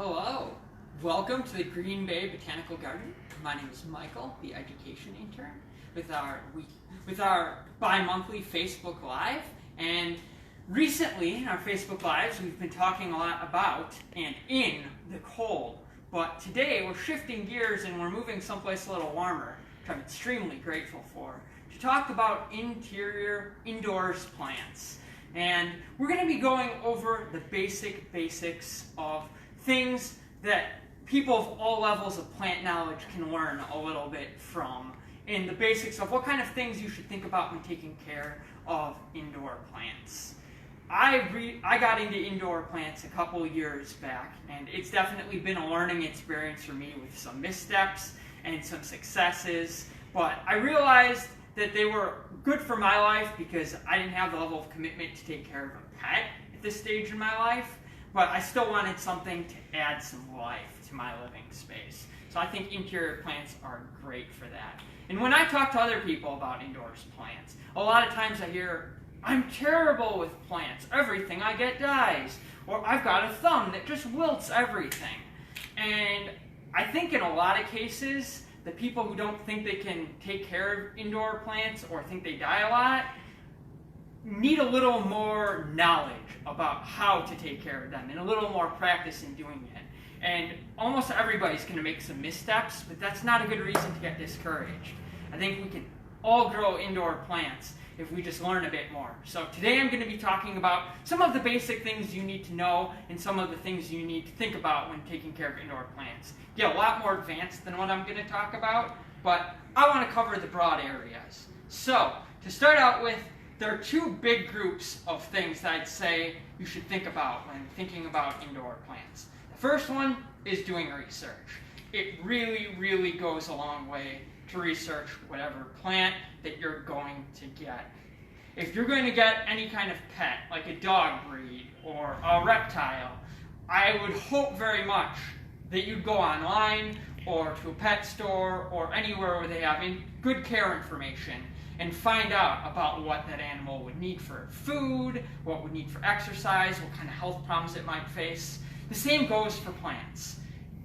Hello, welcome to the Green Bay Botanical Garden. My name is Michael, the education intern, with our bi-monthly Facebook Live. And recently in our Facebook Lives, we've been talking a lot about and in the cold. But today we're shifting gears and we're moving someplace a little warmer, which I'm extremely grateful for, to talk about interior indoors plants. And we're going to be going over the basics of things that people of all levels of plant knowledge can learn a little bit from, in the basics of what kind of things you should think about when taking care of indoor plants. I got into indoor plants a couple years back, and it's definitely been a learning experience for me with some missteps and some successes, but I realized that they were good for my life because I didn't have the level of commitment to take care of a pet at this stage in my life, but I still wanted something to add some life to my living space. So I think interior plants are great for that. And when I talk to other people about indoors plants, a lot of times I hear, I'm terrible with plants, everything I get dies, or I've got a thumb that just wilts everything. And I think in a lot of cases, the people who don't think they can take care of indoor plants or think they die a lot need a little more knowledge about how to take care of them and a little more practice in doing it. And almost everybody's going to make some missteps, but that's not a good reason to get discouraged. I think we can all grow indoor plants if we just learn a bit more. So today I'm going to be talking about some of the basic things you need to know and some of the things you need to think about when taking care of indoor plants. Get a lot more advanced than what I'm going to talk about, but I want to cover the broad areas. So to start out with, there are two big groups of things that I'd say you should think about when thinking about indoor plants. The first one is doing research. It really goes a long way to research whatever plant that you're going to get. If you're going to get any kind of pet, like a dog breed or a reptile, I would hope very much that you'd go online or to a pet store or anywhere where they have good care information and find out about what that animal would need for food, what would need for exercise, what kind of health problems it might face. The same goes for plants.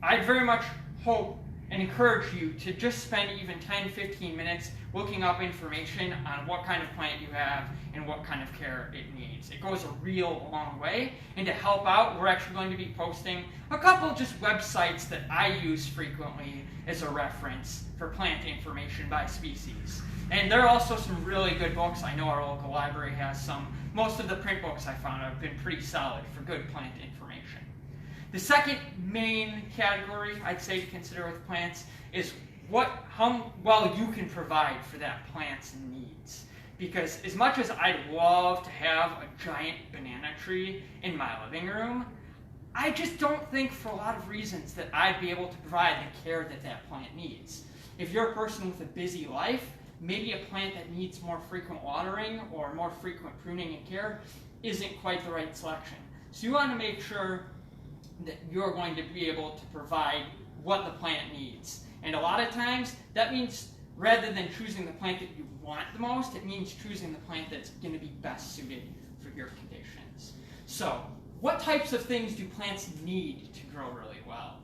I'd very much hope and encourage you to just spend even 10-15 minutes looking up information on what kind of plant you have and what kind of care it needs. It goes a real long way, and to help out, we're actually going to be posting a couple just websites that I use frequently as a reference for plant information by species. And there are also some really good books. I know our local library has some. Most of the print books I found have been pretty solid for good plant information. The second main category I'd say to consider with plants is how well you can provide for that plant's needs. Because as much as I'd love to have a giant banana tree in my living room, I just don't think for a lot of reasons that I'd be able to provide the care that that plant needs. If you're a person with a busy life, maybe a plant that needs more frequent watering or more frequent pruning and care isn't quite the right selection. So you want to make sure that you're going to be able to provide what the plant needs. And a lot of times, that means rather than choosing the plant that you want the most, it means choosing the plant that's going to be best suited for your conditions. So, what types of things do plants need to grow really well?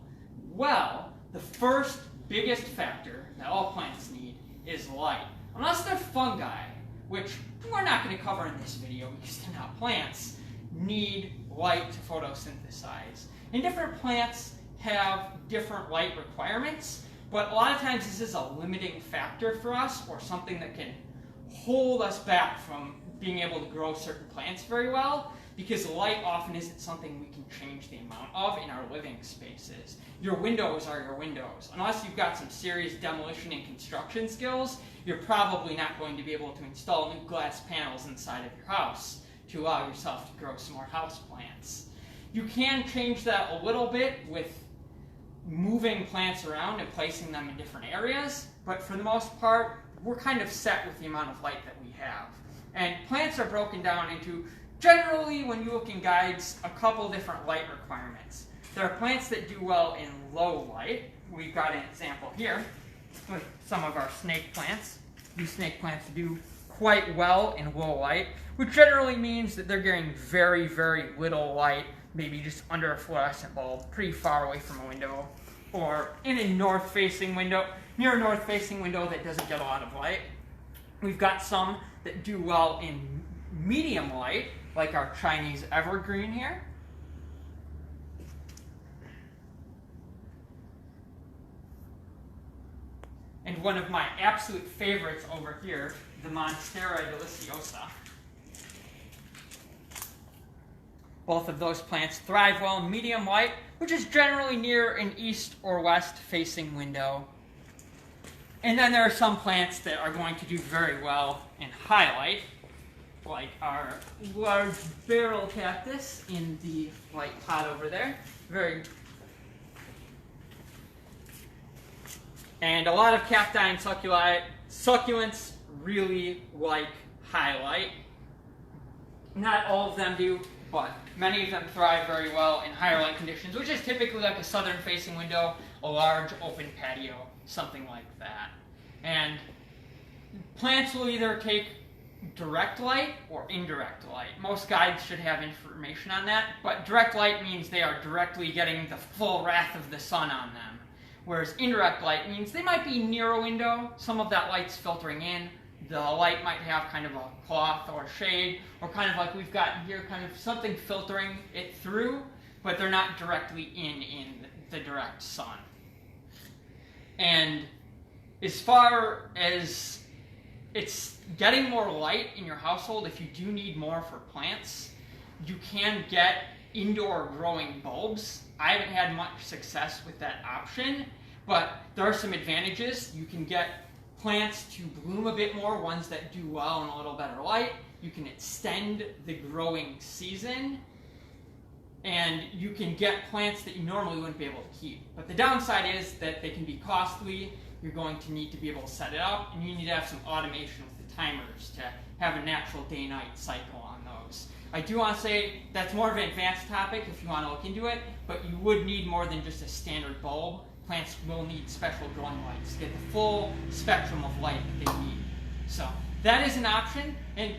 Well, the first biggest factor that all plants need is light. Unless they're fungi, which we're not going to cover in this video because they're not plants, need light to photosynthesize. And different plants have different light requirements, but a lot of times this is a limiting factor for us or something that can hold us back from being able to grow certain plants very well, because light often isn't something we can change the amount of in our living spaces. Your windows are your windows. Unless you've got some serious demolition and construction skills, you're probably not going to be able to install new glass panels inside of your house to allow yourself to grow some more house plants. You can change that a little bit with moving plants around and placing them in different areas, but for the most part, we're kind of set with the amount of light that we have. And plants are broken down into, generally, when you look in guides, a couple different light requirements. There are plants that do well in low light. We've got an example here with some of our snake plants. These snake plants do quite well in low light, which generally means that they're getting very, very little light, maybe just under a fluorescent bulb, pretty far away from a window, or in a north-facing window, near a north-facing window that doesn't get a lot of light. We've got some that do well in medium light, like our Chinese evergreen here. And one of my absolute favorites over here, the Monstera deliciosa. Both of those plants thrive well in medium light, which is generally near an east or west facing window. And then there are some plants that are going to do very well in high light, like our large barrel cactus in the light pot over there. And a lot of cacti and succulents really like high light. Not all of them do, but many of them thrive very well in higher light conditions, which is typically like a southern facing window, a large open patio, something like that. And plants will either take direct light or indirect light. Most guides should have information on that, but direct light means they are directly getting the full wrath of the sun on them. Whereas indirect light means they might be near a window, some of that light's filtering in, the light might have kind of a cloth or shade, or kind of like we've got here, kind of something filtering it through, but they're not directly in the direct sun. And as far as it's getting more light in your household, if you do need more for plants, you can get indoor growing bulbs. I haven't had much success with that option, but there are some advantages. You can get plants to bloom a bit more, ones that do well in a little better light. You can extend the growing season, and you can get plants that you normally wouldn't be able to keep. But the downside is that they can be costly. You're going to need to be able to set it up, and you need to have some automation with the timers to have a natural day-night cycle on those. I do want to say that's more of an advanced topic if you want to look into it, but you would need more than just a standard bulb. Plants will need special growing lights to get the full spectrum of light that they need. So that is an option, and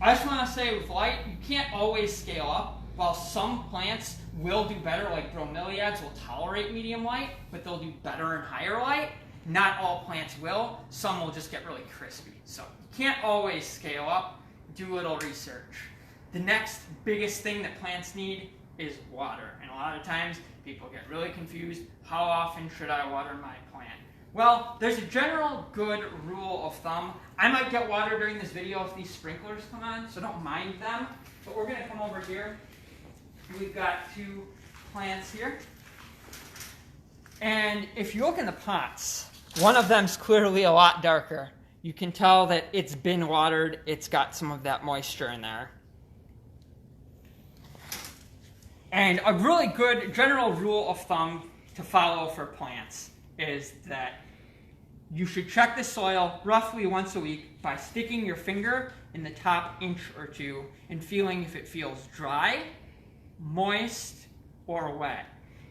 I just want to say with light, you can't always scale up. While some plants will do better, like bromeliads will tolerate medium light, but they'll do better in higher light. Not all plants will. Some will just get really crispy. So you can't always scale up. Do a little research. The next biggest thing that plants need is water. And a lot of times people get really confused. How often should I water my plant? Well, there's a general good rule of thumb. I might get water during this video if these sprinklers come on, so don't mind them. But we're going to come over here. We've got two plants here. And if you look in the pots, one of them's clearly a lot darker. You can tell that it's been watered. It's got some of that moisture in there. And a really good general rule of thumb to follow for plants is that you should check the soil roughly once a week by sticking your finger in the top inch or two and feeling if it feels dry, moist, or wet.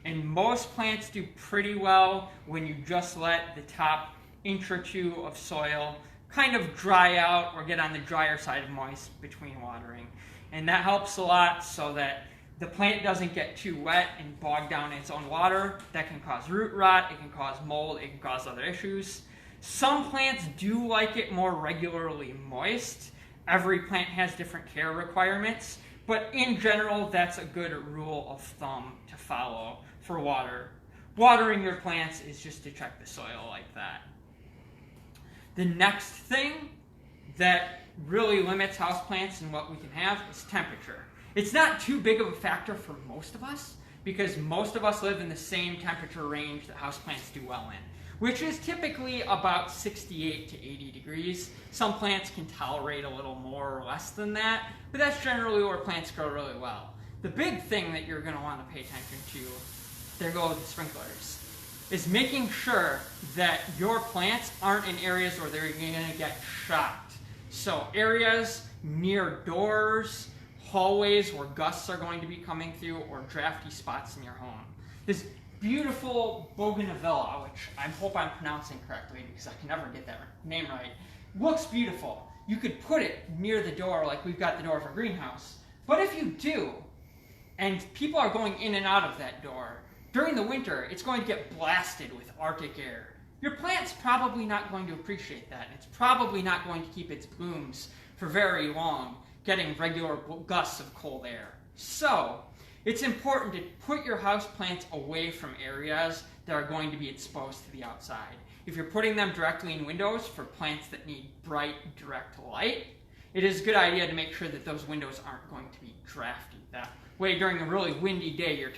And most plants do pretty well when you just let the top inch or two of soil kind of dry out or get on the drier side of moist between watering. And that helps a lot so that the plant doesn't get too wet and bog down in its own water. That can cause root rot, it can cause mold, it can cause other issues. Some plants do like it more regularly moist. Every plant has different care requirements, but in general, that's a good rule of thumb to follow for water. Watering your plants is just to check the soil like that. The next thing that really limits houseplants and what we can have is temperature. It's not too big of a factor for most of us because most of us live in the same temperature range that houseplants do well in, which is typically about 68 to 80 degrees. Some plants can tolerate a little more or less than that, but that's generally where plants grow really well. The big thing that you're going to want to pay attention to, there go the sprinklers, is making sure that your plants aren't in areas where they're going to get shocked. So areas near doors, hallways where gusts are going to be coming through, or drafty spots in your home. This beautiful bougainvillea, which I hope I'm pronouncing correctly because I can never get that name right, looks beautiful. you could put it near the door like we've got the door of our greenhouse. But if you do, and people are going in and out of that door, during the winter, it's going to get blasted with Arctic air. Your plant's probably not going to appreciate that. It's probably not going to keep its blooms for very long, getting regular gusts of cold air. So, it's important to put your house plants away from areas that are going to be exposed to the outside. If you're putting them directly in windows for plants that need bright, direct light, it is a good idea to make sure that those windows aren't going to be drafty. That way, during a really windy day, your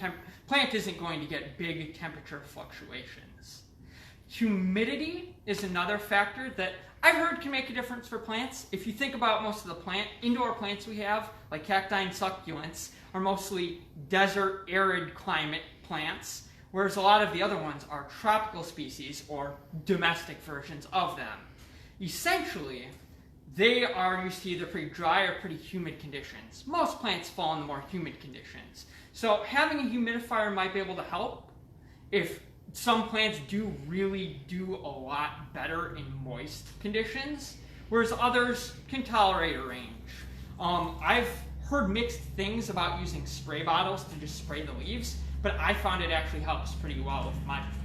plant isn't going to get big temperature fluctuations. Humidity is another factor that I've heard can make a difference for plants. If you think about most of the indoor plants we have, like cacti and succulents, are mostly desert, arid climate plants, whereas a lot of the other ones are tropical species or domestic versions of them. Essentially, they are used to either pretty dry or pretty humid conditions. Most plants fall in the more humid conditions. So having a humidifier might be able to help if some plants really do a lot better in moist conditions, whereas others can tolerate a range. I've heard mixed things about using spray bottles to just spray the leaves, but I found it actually helps pretty well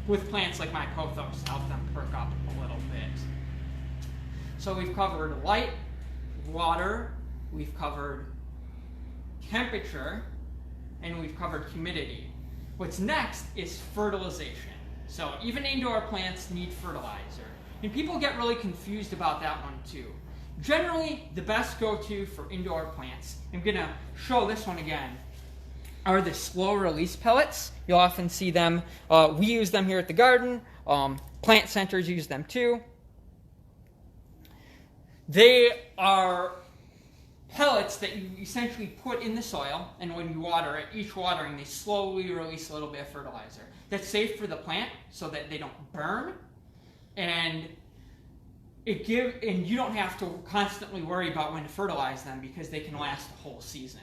with plants like my pothos to help them perk up a little bit. So we've covered light, water, we've covered temperature, and we've covered humidity. What's next is fertilization. So even indoor plants need fertilizer. And people get really confused about that one too. Generally, the best go-to for indoor plants, I'm going to show this one again, are the slow release pellets. You'll often see them. We use them here at the garden. Plant centers use them too. They are pellets that you essentially put in the soil, and when you water it, each watering, they slowly release a little bit of fertilizer. That's safe for the plant so that they don't burn, and you don't have to constantly worry about when to fertilize them because they can last a whole season.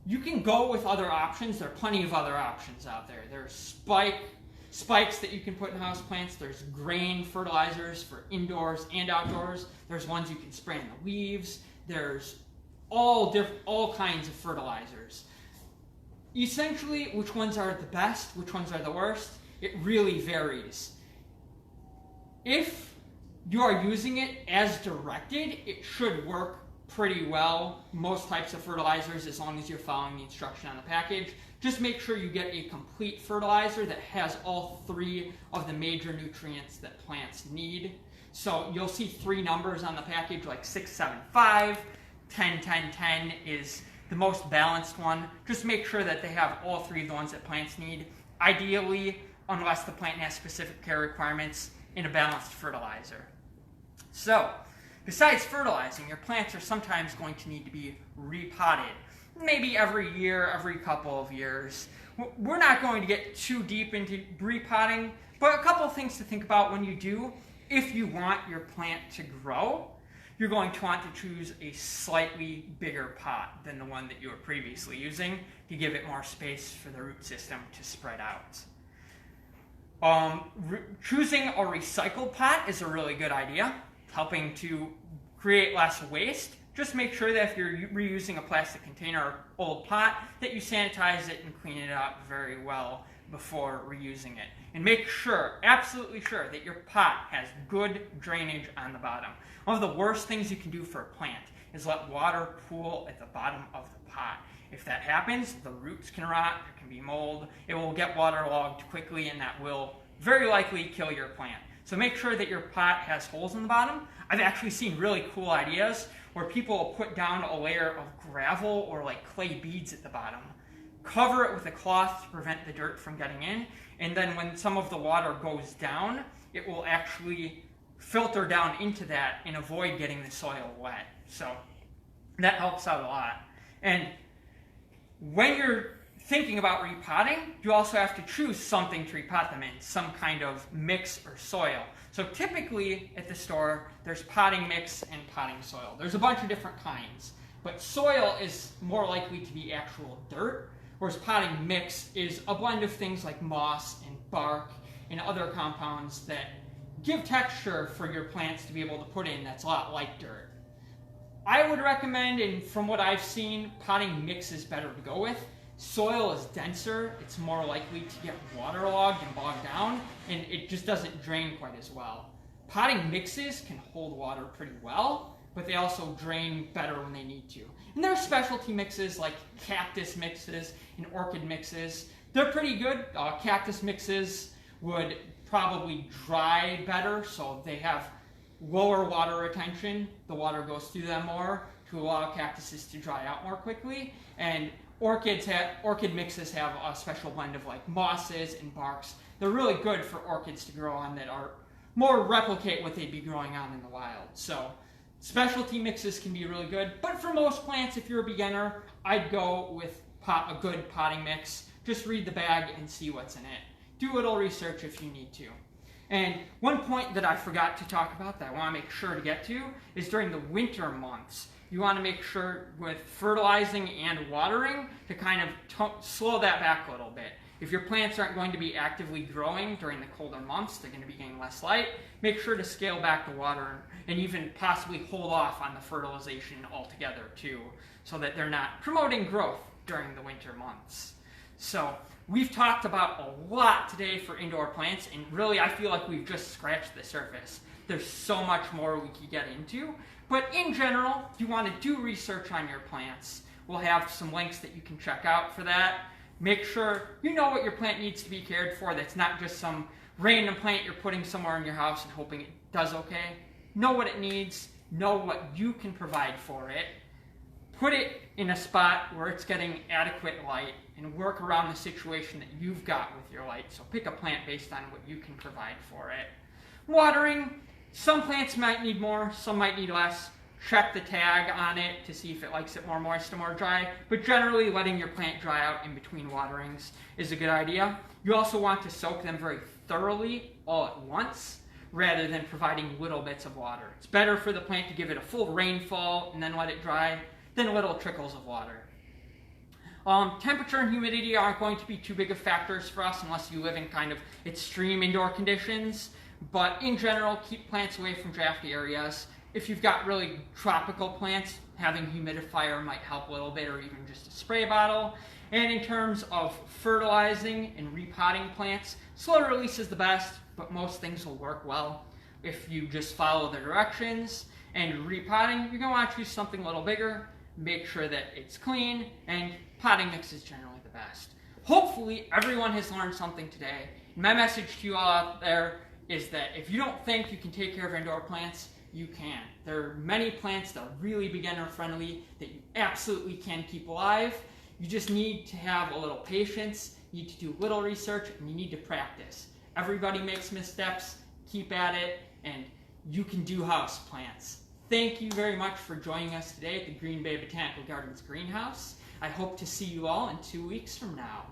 You can go with other options. There are plenty of other options out there. There's spikes that you can put in houseplants. There's grain fertilizers for indoors and outdoors. There's ones you can spray in the leaves. There's all kinds of fertilizers. Essentially, which ones are the best, which ones are the worst, it really varies. If you are using it as directed, it should work pretty well. Most types of fertilizers, as long as you're following the instruction on the package. Just make sure you get a complete fertilizer that has all three of the major nutrients that plants need. So you'll see three numbers on the package, like 6, 7, 5. 10, 10, 10 is the most balanced one. Just make sure that they have all three of the ones that plants need. Ideally, unless the plant has specific care requirements, in a balanced fertilizer. So, besides fertilizing, your plants are sometimes going to need to be repotted. Maybe every year, every couple of years. We're not going to get too deep into repotting, but a couple of things to think about when you do. If you want your plant to grow, you're going to want to choose a slightly bigger pot than the one that you were previously using to give it more space for the root system to spread out. Choosing a recycled pot is a really good idea, helping to create less waste. Just make sure that if you're reusing a plastic container or old pot, that you sanitize it and clean it up very well before reusing it. And make sure, absolutely sure, that your pot has good drainage on the bottom. One of the worst things you can do for a plant is let water pool at the bottom of the pot. If that happens, the roots can rot, there can be mold, it will get waterlogged quickly, and that will very likely kill your plant. So make sure that your pot has holes in the bottom. I've actually seen really cool ideas where people will put down a layer of gravel or like clay beads at the bottom, cover it with a cloth to prevent the dirt from getting in, and then when some of the water goes down, it will actually filter down into that and avoid getting the soil wet. So that helps out a lot. And when you're thinking about repotting, you also have to choose something to repot them in, some kind of mix or soil. So typically at the store, there's potting mix and potting soil. There's a bunch of different kinds, but soil is more likely to be actual dirt, whereas potting mix is a blend of things like moss and bark and other compounds that give texture for your plants to be able to put in that's a lot like dirt. I would recommend, and from what I've seen, potting mix is better to go with. Soil is denser, it's more likely to get waterlogged and bogged down, and it just doesn't drain quite as well. Potting mixes can hold water pretty well, but they also drain better when they need to. And there are specialty mixes like cactus mixes and orchid mixes. They're pretty good. Cactus mixes would probably dry better, so they have lower water retention. The water goes through them more to allow cactuses to dry out more quickly. And orchid mixes have a special blend of like mosses and barks. They're really good for orchids to grow on that are more replicate what they'd be growing on in the wild. So specialty mixes can be really good, but for most plants, if you're a beginner, I'd go with a good potting mix. Just read the bag and see what's in it. Do a little research if you need to. And one point that I forgot to talk about that I want to make sure to get to is during the winter months. You want to make sure with fertilizing and watering to kind of slow that back a little bit. If your plants aren't going to be actively growing during the colder months, they're going to be getting less light, make sure to scale back the water and even possibly hold off on the fertilization altogether too, so that they're not promoting growth during the winter months. So we've talked about a lot today for indoor plants, and really I feel like we've just scratched the surface. There's so much more we could get into, but in general, if you want to do research on your plants, we'll have some links that you can check out for that. Make sure you know what your plant needs to be cared for. That's not just some random plant you're putting somewhere in your house and hoping it does okay. Know what it needs, know what you can provide for it. Put it in a spot where it's getting adequate light and work around the situation that you've got with your light. So pick a plant based on what you can provide for it. Watering, some plants might need more, some might need less. Check the tag on it to see if it likes it more moist or more dry, but generally letting your plant dry out in between waterings is a good idea. You also want to soak them very thoroughly all at once rather than providing little bits of water. It's better for the plant to give it a full rainfall and then let it dry than little trickles of water. Temperature and humidity aren't going to be too big of factors for us unless you live in kind of extreme indoor conditions, but in general, keep plants away from drafty areas. If you've got really tropical plants, having a humidifier might help a little bit, or even just a spray bottle. And in terms of fertilizing and repotting plants, slow release is the best, but most things will work well if you just follow the directions. And repotting, you're going to want to choose something a little bigger, make sure that it's clean, and potting mix is generally the best. Hopefully everyone has learned something today. My message to you all out there is that if you don't think you can take care of indoor plants, you can. There are many plants that are really beginner friendly that you absolutely can keep alive. You just need to have a little patience, you need to do a little research, and you need to practice. Everybody makes missteps, keep at it, and you can do house plants. Thank you very much for joining us today at the Green Bay Botanical Gardens Greenhouse. I hope to see you all in 2 weeks from now.